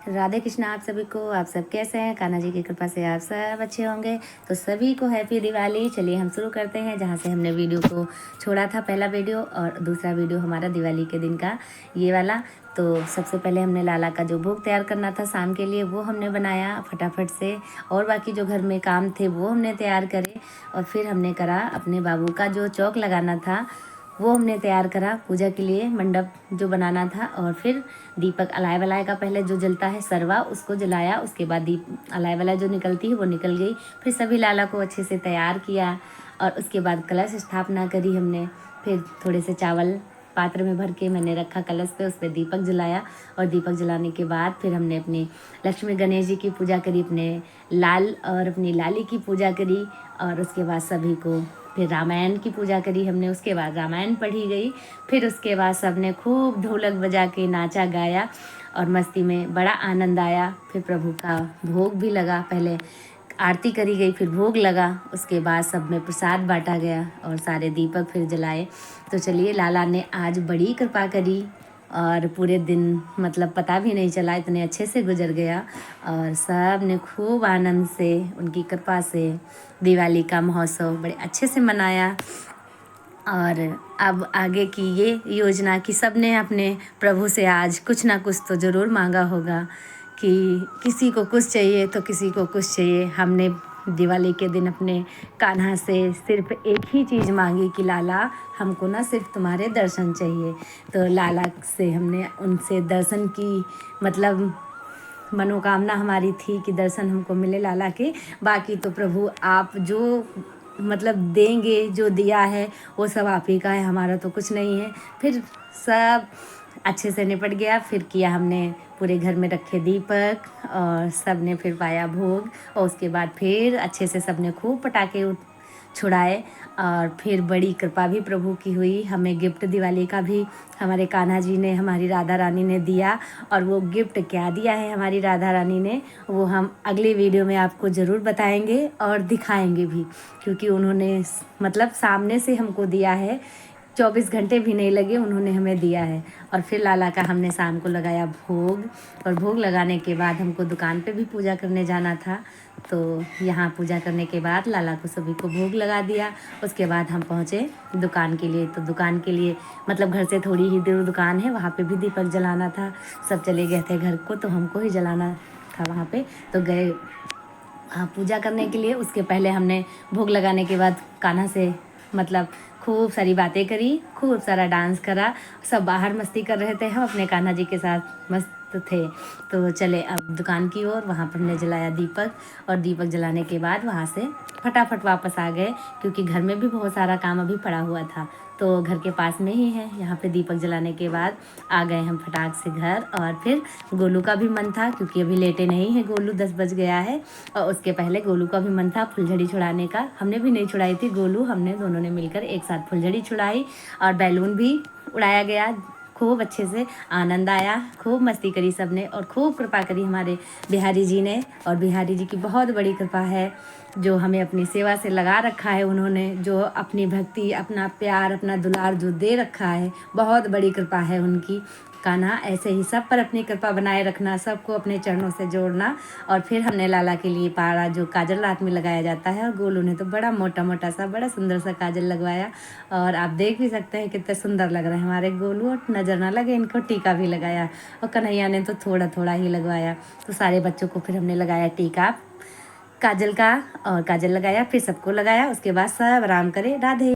राधे कृष्णा आप सभी को। आप सब कैसे हैं? कान्हा जी की कृपा से आप सब अच्छे होंगे। तो सभी को हैप्पी दिवाली। चलिए हम शुरू करते हैं जहां से हमने वीडियो को छोड़ा था। पहला वीडियो और दूसरा वीडियो हमारा दिवाली के दिन का ये वाला। तो सबसे पहले हमने लाला का जो भोग तैयार करना था शाम के लिए वो हमने बनाया फटाफट से, और बाकी जो घर में काम थे वो हमने तैयार करे। और फिर हमने करा अपने बाबू का जो चौक लगाना था वो हमने तैयार करा पूजा के लिए, मंडप जो बनाना था। और फिर दीपक अलाय वलाय का पहले जो जलता है सरवा उसको जलाया, उसके बाद दीप अलाय वलाय जो निकलती है वो निकल गई। फिर सभी लाला को अच्छे से तैयार किया और उसके बाद कलश स्थापना करी हमने। फिर थोड़े से चावल पात्र में भर के मैंने रखा कलश पे, उस पर दीपक जलाया। और दीपक जलाने के बाद फिर हमने अपनी लक्ष्मी गणेश जी की पूजा करी, अपने लाल और अपनी लाली की पूजा करी। और उसके बाद सभी को फिर रामायण की पूजा करी हमने। उसके बाद रामायण पढ़ी गई। फिर उसके बाद सबने खूब ढोलक बजा के नाचा गाया और मस्ती में बड़ा आनंद आया। फिर प्रभु का भोग भी लगा, पहले आरती करी गई फिर भोग लगा, उसके बाद सब में प्रसाद बांटा गया और सारे दीपक फिर जलाए। तो चलिए लाला ने आज बड़ी कृपा करी और पूरे दिन मतलब पता भी नहीं चला, इतने अच्छे से गुजर गया। और सब ने खूब आनंद से उनकी कृपा से दिवाली का महोत्सव बड़े अच्छे से मनाया। और अब आगे की ये योजना कि सब ने अपने प्रभु से आज कुछ ना कुछ तो ज़रूर मांगा होगा कि किसी को कुछ चाहिए तो किसी को कुछ चाहिए। हमने दिवाली के दिन अपने कान्हा से सिर्फ एक ही चीज़ मांगी कि लाला हमको ना सिर्फ तुम्हारे दर्शन चाहिए। तो लाला से हमने उनसे दर्शन की मतलब मनोकामना हमारी थी कि दर्शन हमको मिले लाला के। बाकी तो प्रभु आप जो मतलब देंगे, जो दिया है वो सब आप ही का है, हमारा तो कुछ नहीं है। फिर सब अच्छे से निपट गया। फिर किया हमने पूरे घर में रखे दीपक और सब ने फिर पाया भोग। और उसके बाद फिर अच्छे से सब ने खूब पटाखे छुड़ाए। और फिर बड़ी कृपा भी प्रभु की हुई, हमें गिफ्ट दिवाली का भी हमारे कान्हा जी ने हमारी राधा रानी ने दिया। और वो गिफ्ट क्या दिया है हमारी राधा रानी ने वो हम अगले वीडियो में आपको ज़रूर बताएंगे और दिखाएंगे भी, क्योंकि उन्होंने मतलब सामने से हमको दिया है, 24 घंटे भी नहीं लगे उन्होंने हमें दिया है। और फिर लाला का हमने शाम को लगाया भोग। और भोग लगाने के बाद हमको दुकान पे भी पूजा करने जाना था। तो यहाँ पूजा करने के बाद लाला को सभी को भोग लगा दिया। उसके बाद हम पहुँचे दुकान के लिए। तो दुकान के लिए मतलब घर से थोड़ी ही दूर दुकान है, वहाँ पे भी दीपक जलाना था। सब चले गए थे घर को तो हमको ही जलाना था वहाँ पे। तो गए हाँ पूजा करने के लिए। उसके पहले हमने भोग लगाने के बाद कान्हा से मतलब खूब सारी बातें करी, खूब सारा डांस करा। सब बाहर मस्ती कर रहे थे, हम अपने कान्हा जी के साथ मस्त थे। तो चले अब दुकान की ओर। वहाँ पर हमने जलाया दीपक और दीपक जलाने के बाद वहाँ से फटाफट वापस आ गए, क्योंकि घर में भी बहुत सारा काम अभी पड़ा हुआ था। तो घर के पास में ही है, यहाँ पे दीपक जलाने के बाद आ गए हम फटाक से घर। और फिर गोलू का भी मन था, क्योंकि अभी लेटे नहीं है गोलू, 10 बज गया है। और उसके पहले गोलू का भी मन था फुलझड़ी छुड़ाने का। हमने भी नहीं छुड़ाई थी, गोलू हमने दोनों ने मिलकर एक साथ फुलझड़ी छुड़ाई और बैलून भी उड़ाया गया। खूब अच्छे से आनंद आया, खूब मस्ती करी सबने और खूब कृपा करी हमारे बिहारी जी ने। और बिहारी जी की बहुत बड़ी कृपा है जो हमें अपनी सेवा से लगा रखा है। उन्होंने जो अपनी भक्ति, अपना प्यार, अपना दुलार जो दे रखा है, बहुत बड़ी कृपा है उनकी। कान्हा ऐसे ही सब पर अपनी कृपा बनाए रखना, सबको अपने चरणों से जोड़ना। और फिर हमने लाला के लिए पारा जो काजल रात में लगाया जाता है, और गोलू ने तो बड़ा मोटा मोटा सा बड़ा सुंदर सा काजल लगवाया। और आप देख भी सकते हैं कितने सुंदर लग रहे हैं हमारे गोलू, और नज़र ना लगे इनको टीका भी लगाया। और कन्हैया ने तो थोड़ा थोड़ा ही लगवाया। तो सारे बच्चों को फिर हमने लगाया टीका काजल का, और काजल लगाया फिर सबको लगाया। उसके बाद सब आराम करे। राधे।